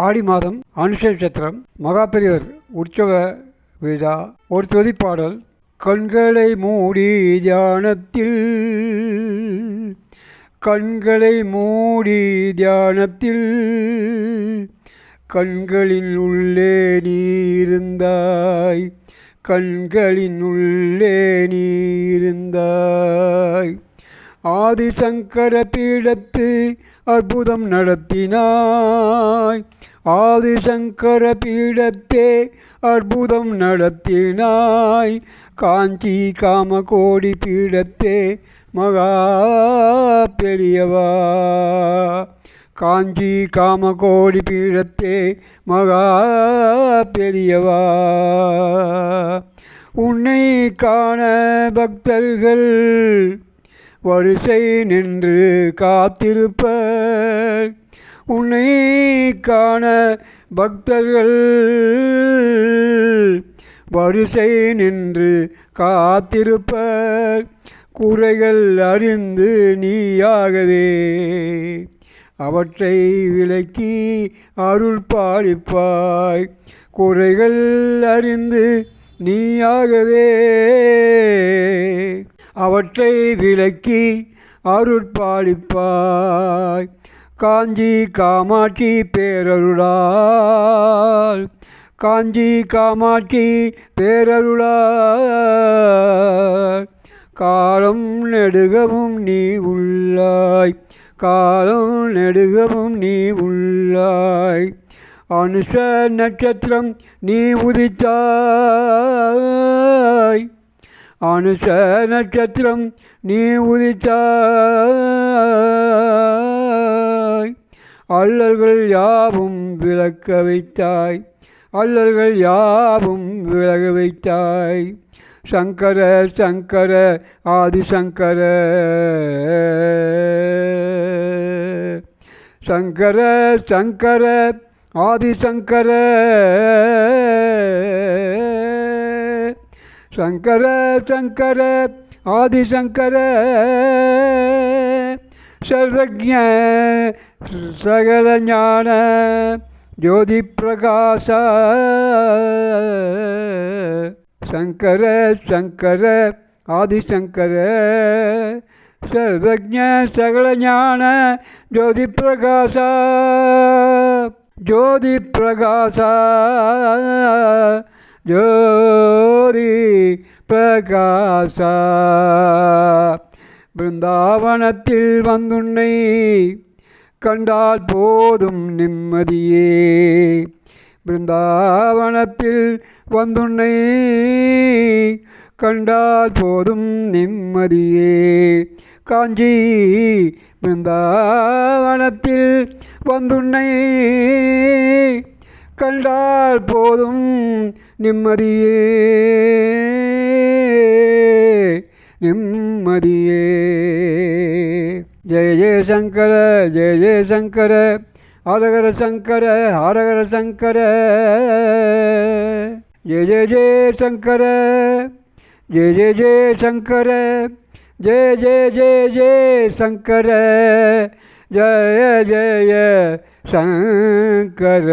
ஆடி மாதம் அனுஷ நட்சத்திரம் மகாபெரியவர் உற்சவ விழா. ஒரு துதிப்பாடல். கண்களை மூடி தியானத்தில், கண்களை மூடி தியானத்தில், கண்களின் உள்ளே நீ இருந்தாய், கண்களின் உள்ளே நீ இருந்தாய். ஆதிசங்கர பீடத்து அற்புதம் நடத்தினாய், ஆதிசங்கர பீடத்தே அற்புதம் நடத்தினாய். காஞ்சி காமகோடி பீடத்தே மகா பெரியவா, காஞ்சி காமகோடி பீடத்தே மகா பெரியவா. உன்னை காண பக்தர்கள் வரிசை நின்று காத்திருப்பர், உன்னை காண பக்தர்கள் வரிசை நின்று காத்திருப்பர். குறைகள் அறிந்து நீயாகவே அவற்றை விலக்கி அருள் பாலிப்பாய், குறைகள் அறிந்து நீயாகவே அவற்றை விலக்கி அருட்பாலிப்பாய். காஞ்சி காமாட்சி பேரருளால், காஞ்சி காமாட்சி பேரருளால். காலம் நெடுகவும் நீ உள்ளாய், காலம் நெடுகவும் நீ உள்ளாய். அனுஷ நட்சத்திரம் நீ உதித்தாய், அனுஷ நட்சத்திரம் நீ உதித்தாய். அல்லல்கள் யாவும் விலக்க வைத்தாய், அல்லல்கள் யாவும் விலக வைத்தாய். சங்கர சங்கர ஆதிசங்கர, சங்கர சங்கர ஆதிசங்கர, சங்கர சங்கர ஆதிசங்கர. சர்வஜ்ஞ சகல ஞான ஜோதி பிரகாச, சங்கர சங்கர ஆதிசங்கர. சர்வஜ்ஞ சகல ஞான ஜோதி பிரகாச, ஜோதி பிரகாச, ஜோதி பிரகாச. பிருந்தாவனத்தில் வந்துன்னை கண்டால் போதும் நிம்மதியே, பிருந்தாவனத்தில் வந்துன்னை கண்டால் போதும் நிம்மதியே. காஞ்சி பிருந்தாவனத்தில் வந்துன்னை கண்டால் போதும் நிம்மதியே, நிம்மதியே. ஜெய ஜெய சங்கர, ஜெய ஜெய சங்கர, ஹரஹர சங்கர, ஹரஹர சங்கர. ஜெய ஜெய ஜெய சங்கர, ஜெய ஜெய ஜெய சங்கர, ஜெய ஜெய ஜெய ஜெய சங்கர, ஜெய ஜெய சங்கர.